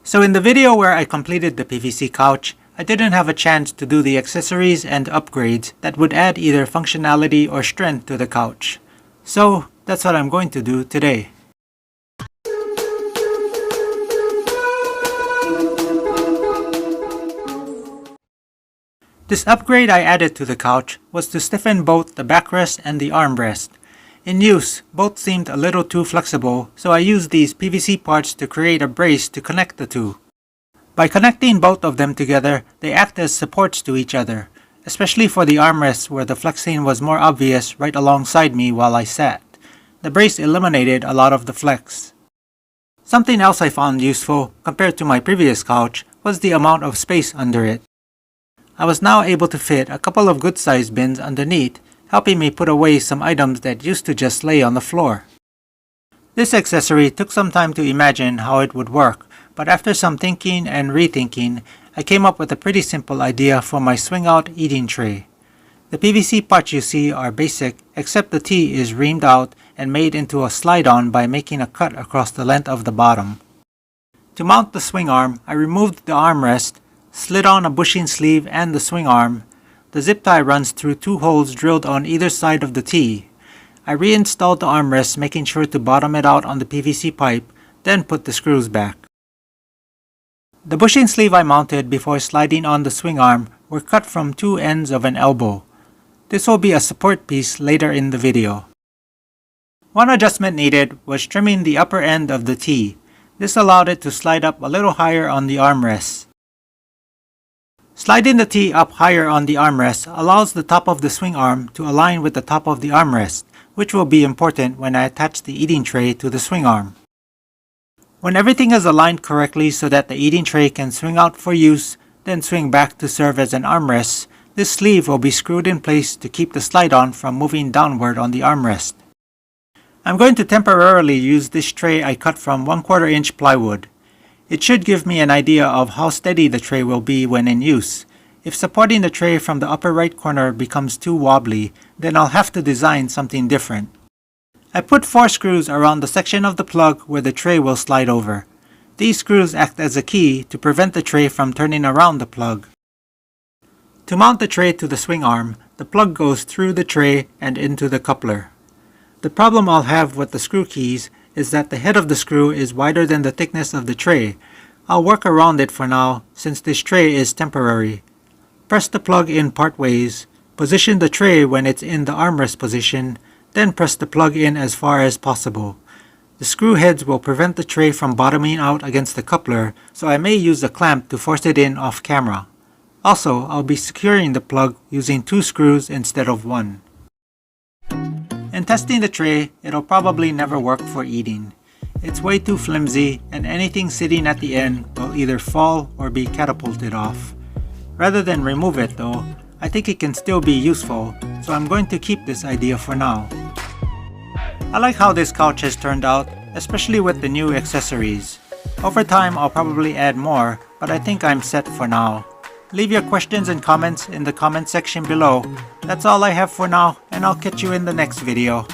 So in the video where I completed the PVC couch, I didn't have a chance to do the accessories and upgrades that would add either functionality or strength to the couch. So that's what I'm going to do today. This upgrade I added to the couch was to stiffen both the backrest and the armrest. In use, both seemed a little too flexible, so I used these PVC parts to create a brace to connect the two. By connecting both of them together, they act as supports to each other, especially for the armrests where the flexing was more obvious right alongside me while I sat. The brace eliminated a lot of the flex. Something else I found useful, compared to my previous couch, was the amount of space under it. I was now able to fit a couple of good-sized bins underneath, helping me put away some items that used to just lay on the floor. This accessory took some time to imagine how it would work, but after some thinking and rethinking, I came up with a pretty simple idea for my swing-out eating tray. The PVC parts you see are basic, except the T is reamed out and made into a slide-on by making a cut across the length of the bottom. To mount the swing arm, I removed the armrest, slid on a bushing sleeve and the swing arm. The zip tie runs through two holes drilled on either side of the T. I reinstalled the armrest, making sure to bottom it out on the PVC pipe, then put the screws back. The bushing sleeve I mounted before sliding on the swing arm were cut from two ends of an elbow. This will be a support piece later in the video. One adjustment needed was trimming the upper end of the T. This allowed it to slide up a little higher on the armrest. Sliding the T up higher on the armrest allows the top of the swing arm to align with the top of the armrest, which will be important when I attach the eating tray to the swing arm. When everything is aligned correctly so that the eating tray can swing out for use, then swing back to serve as an armrest, this sleeve will be screwed in place to keep the slide-on from moving downward on the armrest. I'm going to temporarily use this tray I cut from 1/4 inch plywood. It should give me an idea of how steady the tray will be when in use. If supporting the tray from the upper right corner becomes too wobbly, then I'll have to design something different. I put 4 screws around the section of the plug where the tray will slide over. These screws act as a key to prevent the tray from turning around the plug. To mount the tray to the swing arm, the plug goes through the tray and into the coupler. The problem I'll have with the screw keys is that the head of the screw is wider than the thickness of the tray. I'll work around it for now, since this tray is temporary. Press the plug in part ways, position the tray when it's in the armrest position, then press the plug in as far as possible. The screw heads will prevent the tray from bottoming out against the coupler, so I may use a clamp to force it in off camera. Also, I'll be securing the plug using 2 screws instead of 1. In testing the tray, it'll probably never work for eating. It's way too flimsy, and anything sitting at the end will either fall or be catapulted off. Rather than remove it though, I think it can still be useful, so I'm going to keep this idea for now. I like how this couch has turned out, especially with the new accessories. Over time I'll probably add more, but I think I'm set for now. Leave your questions and comments in the comment section below. That's all I have for now, and I'll catch you in the next video.